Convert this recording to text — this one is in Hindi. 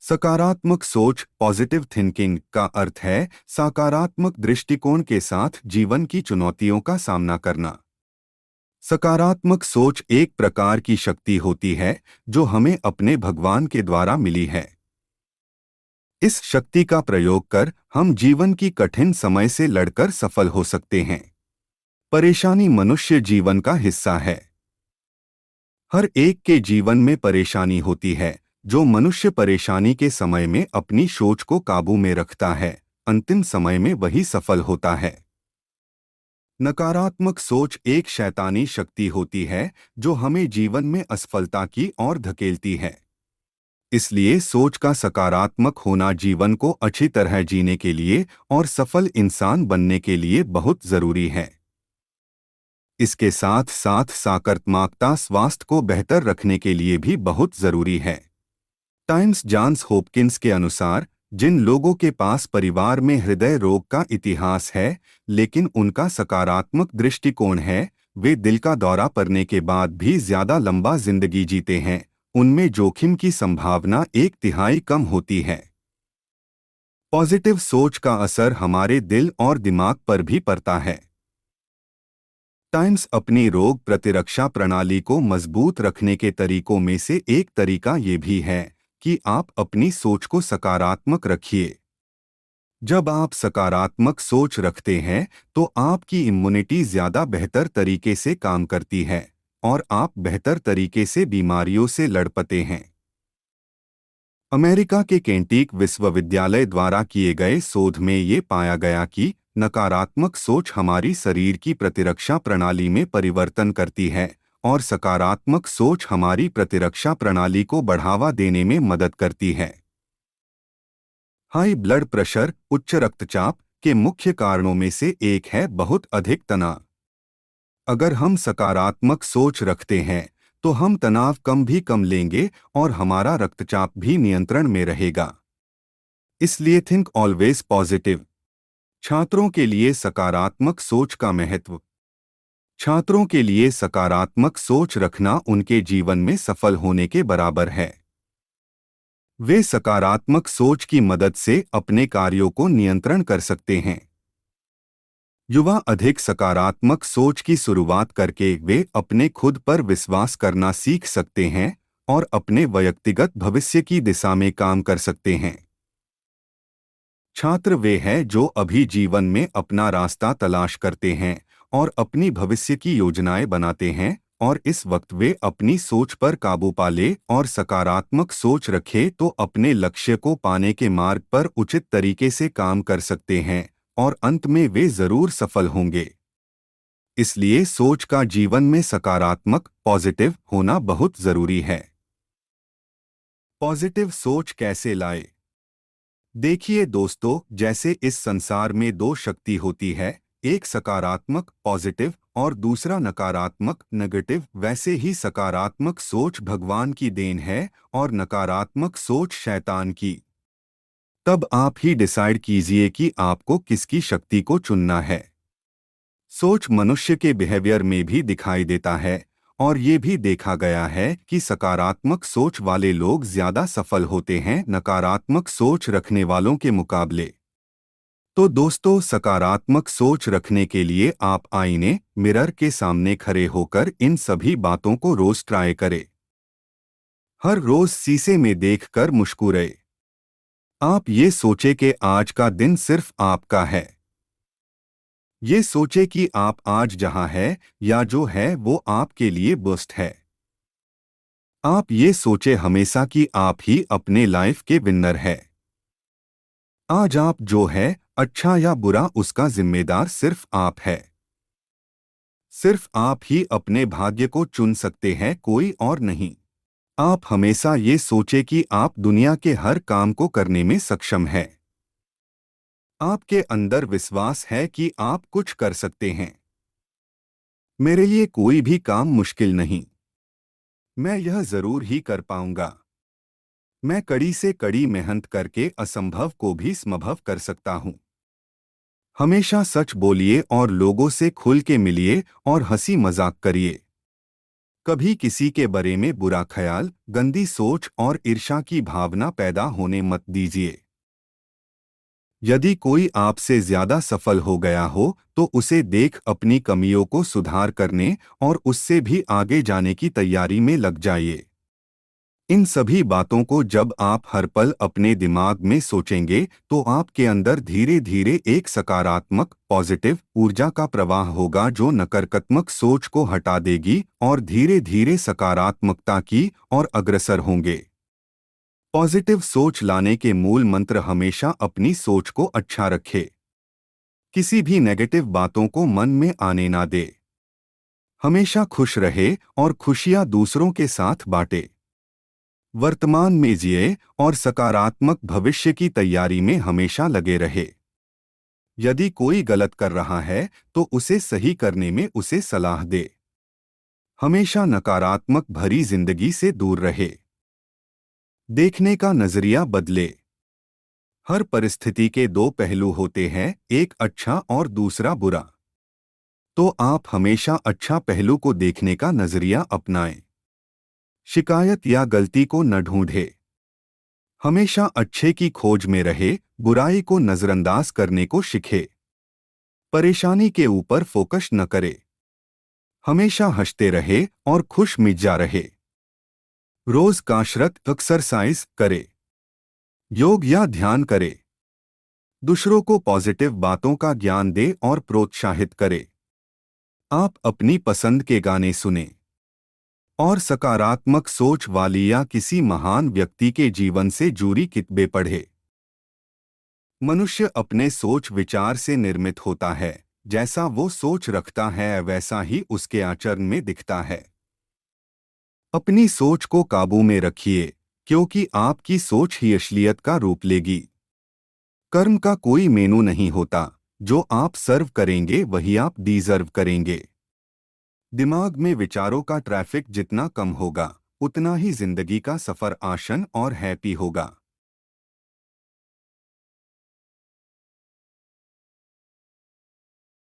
सकारात्मक सोच पॉजिटिव थिंकिंग का अर्थ है सकारात्मक दृष्टिकोण के साथ जीवन की चुनौतियों का सामना करना। सकारात्मक सोच एक प्रकार की शक्ति होती है जो हमें अपने भगवान के द्वारा मिली है। इस शक्ति का प्रयोग कर हम जीवन की कठिन समय से लड़कर सफल हो सकते हैं। परेशानी मनुष्य जीवन का हिस्सा है। हर एक के जीवन में परेशानी होती है। जो मनुष्य परेशानी के समय में अपनी सोच को काबू में रखता है, अंतिम समय में वही सफल होता है। नकारात्मक सोच एक शैतानी शक्ति होती है जो हमें जीवन में असफलता की ओर धकेलती है। इसलिए सोच का सकारात्मक होना जीवन को अच्छी तरह जीने के लिए और सफल इंसान बनने के लिए बहुत जरूरी है। इसके साथ साथ सकारात्मकता स्वास्थ्य को बेहतर रखने के लिए भी बहुत जरूरी है। टाइम्स जॉन्स हॉपकिंस के अनुसार जिन लोगों के पास परिवार में हृदय रोग का इतिहास है लेकिन उनका सकारात्मक दृष्टिकोण है, वे दिल का दौरा पड़ने के बाद भी ज्यादा लंबा जिंदगी जीते हैं। उनमें जोखिम की संभावना 1/3 कम होती है। पॉजिटिव सोच का असर हमारे दिल और दिमाग पर भी पड़ता है। टाइम्स अपनी रोग प्रतिरक्षा प्रणाली को मजबूत रखने के तरीकों में से एक तरीका ये भी है कि आप अपनी सोच को सकारात्मक रखिए। जब आप सकारात्मक सोच रखते हैं तो आपकी इम्यूनिटी ज्यादा बेहतर तरीके से काम करती है और आप बेहतर तरीके से बीमारियों से लड़ पाते हैं। अमेरिका के केंटकी विश्वविद्यालय द्वारा किए गए शोध में ये पाया गया कि नकारात्मक सोच हमारी शरीर की प्रतिरक्षा प्रणाली में परिवर्तन करती है और सकारात्मक सोच हमारी प्रतिरक्षा प्रणाली को बढ़ावा देने में मदद करती है। हाई ब्लड प्रेशर, उच्च रक्तचाप के मुख्य कारणों में से एक है बहुत अधिक तनाव। अगर हम सकारात्मक सोच रखते हैं तो हम तनाव कम लेंगे और हमारा रक्तचाप भी नियंत्रण में रहेगा। इसलिए थिंक ऑलवेज पॉजिटिव। छात्रों के लिए सकारात्मक सोच का महत्व। छात्रों के लिए सकारात्मक सोच रखना उनके जीवन में सफल होने के बराबर है। वे सकारात्मक सोच की मदद से अपने कार्यों को नियंत्रण कर सकते हैं। युवा अधिक सकारात्मक सोच की शुरुआत करके वे अपने खुद पर विश्वास करना सीख सकते हैं और अपने व्यक्तिगत भविष्य की दिशा में काम कर सकते हैं। छात्र वे हैं जो अभी जीवन में अपना रास्ता तलाश करते हैं और अपनी भविष्य की योजनाएं बनाते हैं और इस वक्त वे अपनी सोच पर काबू पा ले और सकारात्मक सोच रखे तो अपने लक्ष्य को पाने के मार्ग पर उचित तरीके से काम कर सकते हैं और अंत में वे जरूर सफल होंगे। इसलिए सोच का जीवन में सकारात्मक पॉजिटिव होना बहुत जरूरी है। पॉजिटिव सोच कैसे लाए? देखिए दोस्तों, जैसे इस संसार में दो शक्ति होती है, एक सकारात्मक पॉजिटिव और दूसरा नकारात्मक नेगेटिव, वैसे ही सकारात्मक सोच भगवान की देन है और नकारात्मक सोच शैतान की। तब आप ही डिसाइड कीजिए कि आपको किसकी शक्ति को चुनना है। सोच मनुष्य के बिहेवियर में भी दिखाई देता है और ये भी देखा गया है कि सकारात्मक सोच वाले लोग ज्यादा सफल होते हैं नकारात्मक सोच रखने वालों के मुकाबले। तो दोस्तों, सकारात्मक सोच रखने के लिए आप आईने मिरर के सामने खड़े होकर इन सभी बातों को रोज ट्राई करें। हर रोज शीशे में देखकर मुस्कुराए। आप ये सोचे कि आज का दिन सिर्फ आपका है। ये सोचे कि आप आज जहां है या जो है वो आपके लिए बेस्ट है। आप ये सोचे हमेशा कि आप ही अपने लाइफ के विनर है। आज आप जो है, अच्छा या बुरा, उसका जिम्मेदार सिर्फ आप है। सिर्फ आप ही अपने भाग्य को चुन सकते हैं, कोई और नहीं। आप हमेशा ये सोचे कि आप दुनिया के हर काम को करने में सक्षम है। आपके अंदर विश्वास है कि आप कुछ कर सकते हैं। मेरे लिए कोई भी काम मुश्किल नहीं। मैं यह जरूर ही कर पाऊंगा। मैं कड़ी से कड़ी मेहनत करके असंभव को भी संभव कर सकता हूं। हमेशा सच बोलिए और लोगों से खुल के मिलिए और हंसी मजाक करिए। कभी किसी के बारे में बुरा ख्याल, गंदी सोच और ईर्ष्या की भावना पैदा होने मत दीजिए। यदि कोई आपसे ज्यादा सफल हो गया हो तो उसे देख अपनी कमियों को सुधार करने और उससे भी आगे जाने की तैयारी में लग जाइए। इन सभी बातों को जब आप हर पल अपने दिमाग में सोचेंगे तो आपके अंदर धीरे धीरे एक सकारात्मक पॉजिटिव ऊर्जा का प्रवाह होगा जो नकारात्मक सोच को हटा देगी और धीरे धीरे सकारात्मकता की ओर अग्रसर होंगे। पॉजिटिव सोच लाने के मूल मंत्र हमेशा अपनी सोच को अच्छा रखे। किसी भी नेगेटिव बातों को मन में आने ना दे। हमेशा खुश रहे और खुशियां दूसरों के साथ बांटे। वर्तमान में जिए और सकारात्मक भविष्य की तैयारी में हमेशा लगे रहे। यदि कोई गलत कर रहा है तो उसे सही करने में उसे सलाह दे। हमेशा नकारात्मक भरी जिंदगी से दूर रहे। देखने का नजरिया बदले। हर परिस्थिति के दो पहलू होते हैं, एक अच्छा और दूसरा बुरा। तो आप हमेशा अच्छा पहलू को देखने का नजरिया अपनाएं। शिकायत या गलती को न ढूंढे। हमेशा अच्छे की खोज में रहे, बुराई को नजरअंदाज करने को सीखे। परेशानी के ऊपर फोकस न करे। हमेशा हंसते रहे और खुश मिजा रहे। रोज कसरत एक्सरसाइज करे। योग या ध्यान करे। दूसरों को पॉजिटिव बातों का ज्ञान दे और प्रोत्साहित करे। आप अपनी पसंद के गाने सुने और सकारात्मक सोच वाली या किसी महान व्यक्ति के जीवन से जुड़ी किताबें पढ़े। मनुष्य अपने सोच विचार से निर्मित होता है। जैसा वो सोच रखता है वैसा ही उसके आचरण में दिखता है। अपनी सोच को काबू में रखिए, क्योंकि आपकी सोच ही असलियत का रूप लेगी। कर्म का कोई मेनू नहीं होता, जो आप सर्व करेंगे वही आप डिजर्व करेंगे। दिमाग में विचारों का ट्रैफिक जितना कम होगा उतना ही जिंदगी का सफर आसान और हैप्पी होगा।